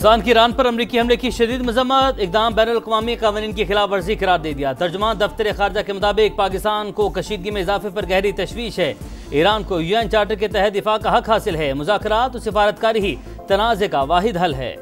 आसान की ईरान पर अमरीकी हमले की शदीद मजम्मत, इक़दाम बैनुल-अक़वामी क़वानीन की खिलाफ वर्जी करार दे दिया। तर्जुमान दफ्तर खारजा के मुताबिक पाकिस्तान को कशीदगी में इजाफे पर गहरी तशवीश है। ईरान को UN चार्टर के तहत दिफा का हक हासिल है। मुज़ाकरात और सिफारतकारी ही तनाज़े का वाहिद हल है।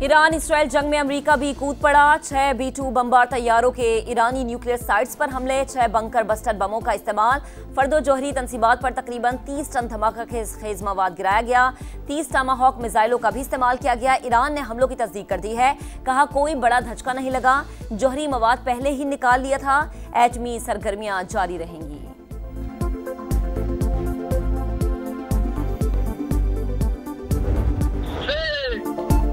ईरान इसराइल जंग में अमेरिका भी कूद पड़ा। 6 B-2 बमबार तैयारों के ईरानी न्यूक्लियर साइट्स पर हमले, 6 बंकर बस्टर बमों का इस्तेमाल, फर्दो जोहरी तंसीबात पर तकरीबन 30 टन धमाका खेज मवाद गिराया गया। 30 टामाहॉक मिसाइलों का भी इस्तेमाल किया गया। ईरान ने हमलों की तस्दीक कर दी है, कहा कोई बड़ा धचका नहीं लगा, जोहरी मवाद पहले ही निकाल लिया था। एटमी सरगर्मियां जारी रहेंगी।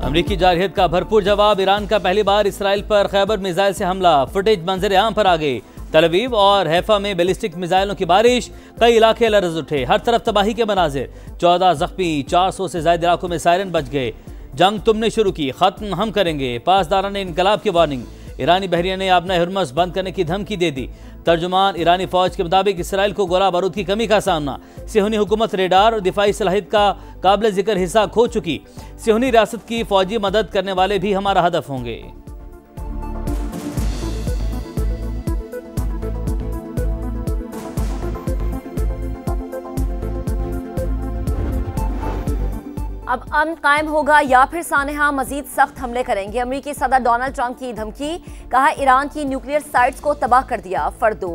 अमरीकी जारहियत का भरपूर जवाब। ईरान का पहली बार इसराइल पर खैबर मिसाइल से हमला, फुटेज मंजर आम पर आ गई। तल अवीव और हैफा में बैलिस्टिक मिसाइलों की बारिश, कई इलाके लरज उठे, हर तरफ तबाही के मनाजिर। 14 जख्मी, 400 से ज्यादा इलाकों में सायरन बज गए। जंग तुमने शुरू की, खत्म हम करेंगे, पासदारान ने इनकलाब की वार्निंग। ईरानी बहरिया ने अपना हुर्मस बंद करने की धमकी दे दी। तर्जुमान ईरानी फौज के मुताबिक इसराइल को गोला बारूद की कमी का सामना, सिहूनी हुकूमत रेडार और दिफाई सलाहियत का काबिल जिक्र हिस्सा खो चुकी। सिहूनी रियासत की फौजी मदद करने वाले भी हमारा हदफ होंगे। अब अमन कायम होगा या फिर सानेहा मजीद सख्त हमले करेंगे। अमेरिकी सदर डोनाल्ड ट्रंप की धमकी, कहा ईरान की न्यूक्लियर साइट्स को तबाह कर दिया। फर्दो,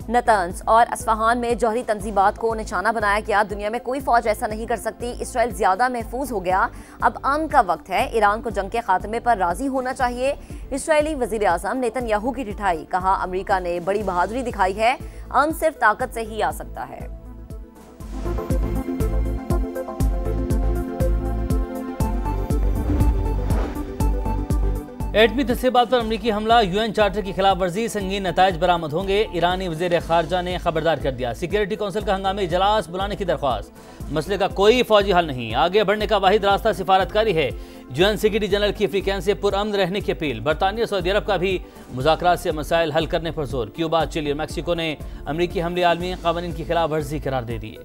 नतंज और अस्फहान में जौहरी तंजीबात को निशाना बनाया गया। दुनिया में कोई फौज ऐसा नहीं कर सकती। इसराइल ज्यादा महफूज हो गया। अब अमन का वक्त है। ईरान को जंग के खात्मे पर राजी होना चाहिए। इसराइली वजीर आजम नेतन्याहू की ढिठाई, कहा अमेरिका ने बड़ी बहादुरी दिखाई है, अमन सिर्फ ताकत से ही आ सकता है। एटमी तस्लीबात पर अमरीकी हमला, UN चार्टर की खिलाफ वर्जी, संगीन नतायज बरामद होंगे। ईरानी वज़ीर ख़ारजा ने खबरदार कर दिया। सिक्योरिटी कौंसिल का हंगामी इजलास बुलाने की दरख्वास्त, मसले का कोई फौजी हल नहीं, आगे बढ़ने का वाहिद रास्ता सिफारतकारी है। UN सेक्रेटरी जनरल की अफ्रीकन से पुरअमन रहने की अपील। बरतानिया सऊदी अरब का भी मुज़ाकरात से मसाइल हल करने पर जोर। क्यूबा, चिली और मैक्सिको ने अमरीकी हमले आलमी क़वानीन की खिलाफ वर्जी करार दे दिए।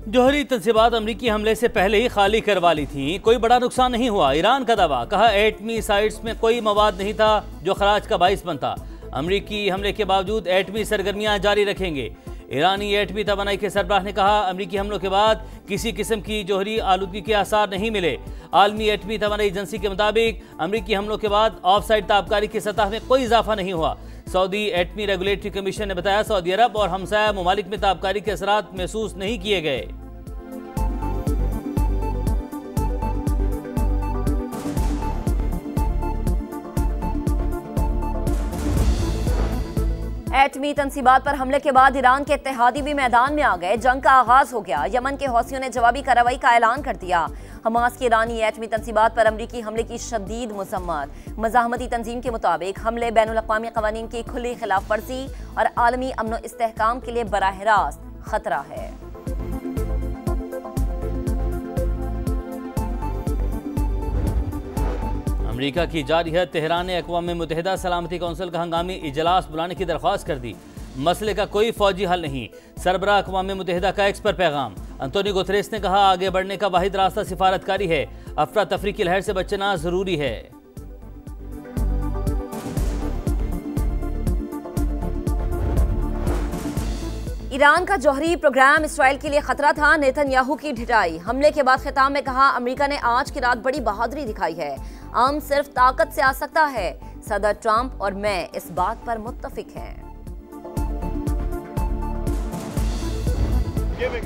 जोहरी तंसीबात अमरीकी हमले से पहले ही खाली करवा ली थी, कोई बड़ा नुकसान नहीं हुआ। ईरान का दावा, कहा एटमी साइट्स में कोई मवाद नहीं था जो खराज का बाइस बनता। अमरीकी हमले के बावजूद एटमी सरगर्मियां जारी रखेंगे। ईरानी एटमी तवानाई के सरबराह ने कहा अमरीकी हमलों के बाद किसी किस्म की जोहरी आलूदगी के आसार नहीं मिले। आलमी एटमी तवानाई एजेंसी के मुताबिक अमरीकी हमलों के बाद ऑफ साइड ताबकारी की सतह में कोई इजाफा नहीं हुआ। सऊदी एटमी रेगुलेटरी कमीशन ने बताया सऊदी अरब और हमसाया ममालिक में ताबकारी के असरात महसूस नहीं किए गए। एटमी तंसीबात पर हमले के बाद ईरान के इत्तेहादी भी मैदान में आ गए। जंग का आगाज हो गया। यमन के हौसियों ने जवाबी कार्रवाई का ऐलान कर दिया। हमास की ईरानी एटमी तंसीबात पर अमरीकी हमले की शदीद मजम्मत। मज़ाहमती तंजीम के मुताबिक हमले बैनुल-अक़वामी क़वानीन की खुली खिलाफ वर्जी और आलमी अमन व इस्तेहकाम के लिए बराह रास्त खतरा है। अमरीका की जारहियत, तेहरान ने अक़वाम मुत्तहिदा सलामती कौंसिल का हंगामी इजलास बुलाने की दरख्वास्त कर दी। मसले का कोई फौजी हल नहीं, सरबराह अक़वाम मुत्तहिदा का एक्स पर पैगाम। अंतोनियो गुतरेस ने कहा आगे बढ़ने का वाहिद रास्ता सिफारतकारी है, अफरा तफरी की लहर से बचना जरूरी है। ईरान का जौहरी प्रोग्राम इसराइल के लिए खतरा था। नेतन्याहू की ढिठाई, हमले के बाद खिताब में कहा अमेरिका ने आज की रात बड़ी बहादुरी दिखाई है, अमन सिर्फ ताकत से आ सकता है। सदर ट्रंप और मैं इस बात पर मुत्तफिक हैं।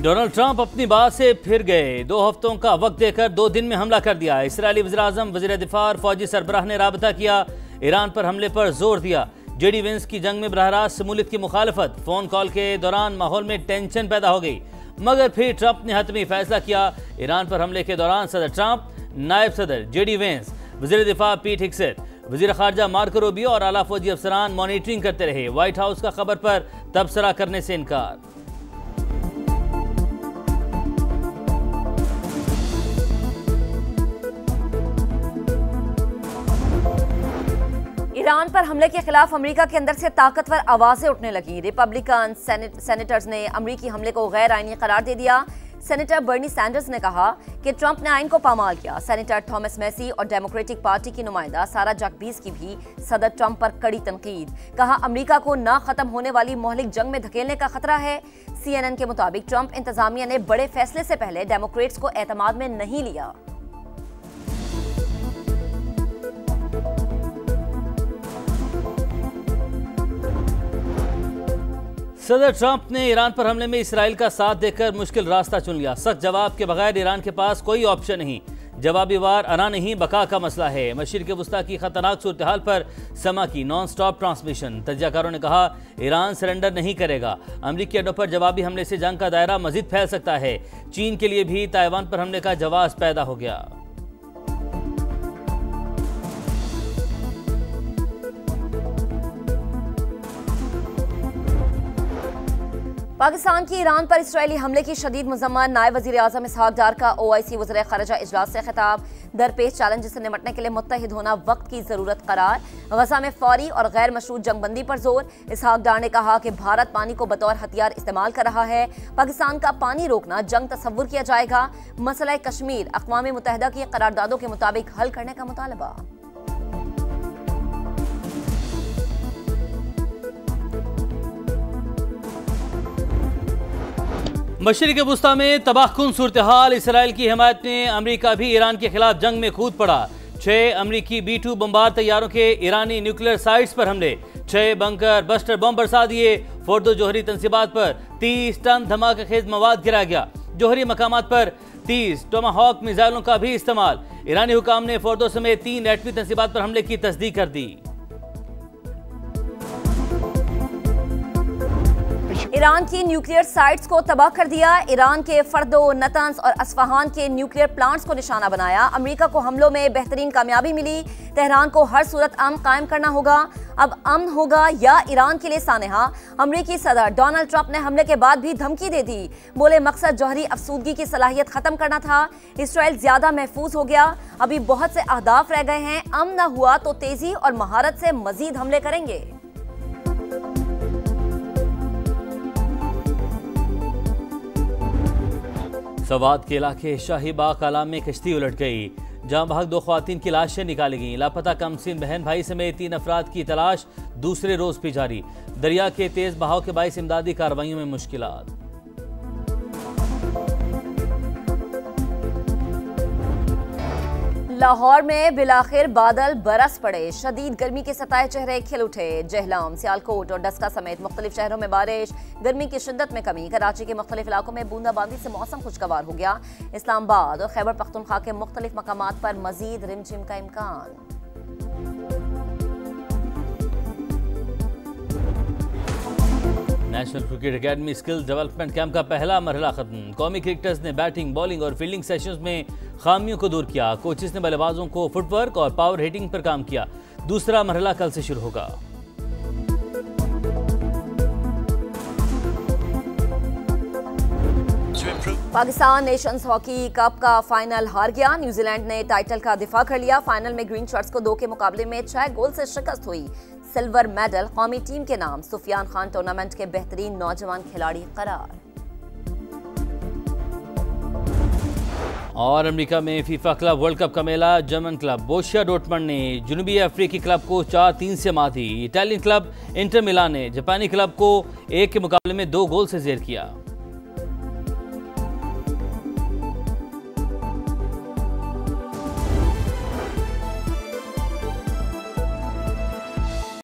डोनाल्ड ट्रंप अपनी बात से फिर गए। 2 हफ्तों का वक्त देकर 2 दिन में हमला कर दिया। इसराइली वज़ीर आज़म, वज़ीर दिफा और फौजी सरबराह ने राबता किया, ईरान पर हमले पर जोर दिया। जेडी वेंस की जंग में बरहरास्त शमूलियत की मुखालफत। फोन कॉल के दौरान माहौल में टेंशन पैदा हो गई, मगर फिर ट्रंप ने हतमी फैसला किया। ईरान पर हमले के दौरान सदर ट्रंप, नायब सदर जेडी वेंस, वज़ीर दिफा पीट हेगसेथ, वज़ीर ख़ारजा मार्को रूबियो और आला फौजी अफसरान मॉनिटरिंग करते रहे। व्हाइट हाउस का खबर पर तबसरा करने से इनकार। ईरान पर हमले के खिलाफ अमेरिका के अंदर से ताकतवर आवाजें उठने लगी। रिपब्लिकन सेनेटर्स ने अमेरिकी हमले को गैर आईनी करार दे दिया। सेनेटर बर्नी सैंडर्स ने कहा कि ट्रंप ने आइन को पामाल किया। सेनेटर थॉमस मैसी और डेमोक्रेटिक पार्टी की नुमाइंदा सारा जकबीस की भी सदर ट्रंप पर कड़ी तनकीद। कहा अमेरिका को ना खत्म होने वाली मोहलिक जंग में धकेलने का खतरा है। CNN के मुताबिक ट्रंप इंतजामिया ने बड़े फैसले से पहले डेमोक्रेट्स को एतमाद में नहीं लिया। सदर ट्रंप ने ईरान पर हमले में इसराइल का साथ देकर मुश्किल रास्ता चुन लिया। सख्त जवाब के बगैर ईरान के पास कोई ऑप्शन नहीं। जवाबी वार आना नहीं बका का मसला है। मशरिक़ वुस्ता की खतरनाक सूरत हाल पर समा की नॉन स्टॉप ट्रांसमिशन। तज्जियाकारों ने कहा ईरान सरेंडर नहीं करेगा। अमरीकी अड्डों पर जवाबी हमले से जंग का दायरा मजीद फैल सकता है। चीन के लिए भी ताइवान पर हमले का जवाब पैदा हो गया। पाकिस्तान की ईरान पर इसराइली हमले की शदीद मज़म्मत। नायब वज़ीर आज़म इसहाक डार का OIC वज़ीर ख़ारिजा इजलास से खिताब। दरपेश चैलेंज से निपटने के लिए मुत्तहिद होना वक्त की ज़रूरत करार। गजा में फौरी और गैर मशरूत जंगबंदी पर जोर। इसहाक डार ने कहा कि भारत पानी को बतौर हथियार इस्तेमाल कर रहा है। पाकिस्तान का पानी रोकना जंग तस्वुर किया जाएगा। मसला कश्मीर अक़वाम मुत्तहिदा की करारदादों के मुताबिक हल करने का मुतालबा। मशरिक़ वुस्ता में तबाहकुन सूरत हाल। इसराइल की हिमायत में अमेरिका भी ईरान के खिलाफ जंग में कूद पड़ा। 6 अमेरिकी B-2 बमबार तैयारों के ईरानी न्यूक्लियर साइट्स पर हमले। 6 बंकर बस्टर बम बरसा दिए। फोर्दो जोहरी तंसीबात पर 30 टन धमाका खेज मवाद गिराया गया। जोहरी मकामात पर 30 टोमाहॉक मिसाइलों का भी इस्तेमाल। ईरानी हुकाम ने फोर्दो समेत 3 एटमी तंसीबात पर हमले की तस्दीक कर दी। ईरान की न्यूक्लियर साइट्स को तबाह कर दिया। ईरान के फर्दो, नतंस और अस्फहान के न्यूक्लियर प्लांट्स को निशाना बनाया। अमेरिका को हमलों में बेहतरीन कामयाबी मिली। तेहरान को हर सूरत अमन कायम करना होगा। अब अमन होगा या ईरान के लिए सानेहा। अमेरिकी सदर डोनाल्ड ट्रंप ने हमले के बाद भी धमकी दे दी। बोले मकसद जौहरी अफसूदगी की सलाहियत खत्म करना था। इसराइल ज्यादा महफूज हो गया। अभी बहुत से अहदाफ रह गए हैं। अमन न हुआ तो तेजी और महारत से मजीद हमले करेंगे। सवात के इलाके शाहीबाग कलाम में कश्ती उलट गई। जहां बहक 2 ख्वातीन की लाशें निकाली गईं। लापता कमसिन बहन भाई समेत 3 अफराद की तलाश दूसरे रोज भी जारी। दरिया के तेज बहाव के बाइस इमदादी कार्रवाइयों में मुश्किलात। लाहौर में बिलाखिर बादल बरस पड़े। शदीद गर्मी के सताए चेहरे खिल उठे। जहलम, सियालकोट और डस्का समेत मुख्तलिफ शहरों में बारिश। गर्मी की शिद्दत में कमी। कराची के मुख्तलिफ इलाकों में बूंदाबांदी से मौसम खुशगवार हो गया। इस्लामाबाद और खैबर पख्तूनख्वा के मुख्तलिफ मकामात पर मजीद रिमझिम का इम्कान। National cricket academy skill development camp का पहला मरहला खत्म। कौमी क्रिकेटर्स ने बैटिंग, बॉलिंग और फील्डिंग सेशंस में खामियों को दूर किया। कोचेस ने बल्लेबाजों को फुटवर्क और पावर हिटिंग पर काम किया। दूसरा मरहला कल से शुरू होगा। पाकिस्तान नेशंस हॉकी कप का फाइनल हार गया। न्यूजीलैंड ने टाइटल का दिफा कर लिया। फाइनल में ग्रीन शर्ट्स को 2 के मुकाबले में 6 गोल से शिकस्त हुई। सिल्वर मेडल कौमी टीम के नाम। सुफियान खान टूर्नामेंट के बेहतरीन नौजवान खिलाड़ी करार। और अमेरिका में फीफा क्लब वर्ल्ड कप का मेला। जर्मन क्लब बोरुसिया डॉर्टमंड ने जनूबी अफ्रीकी क्लब को 4-3 से मात दी। इटालियन क्लब इंटर मिलान ने जापानी क्लब को 1 के मुकाबले में 2 गोल से जेर किया।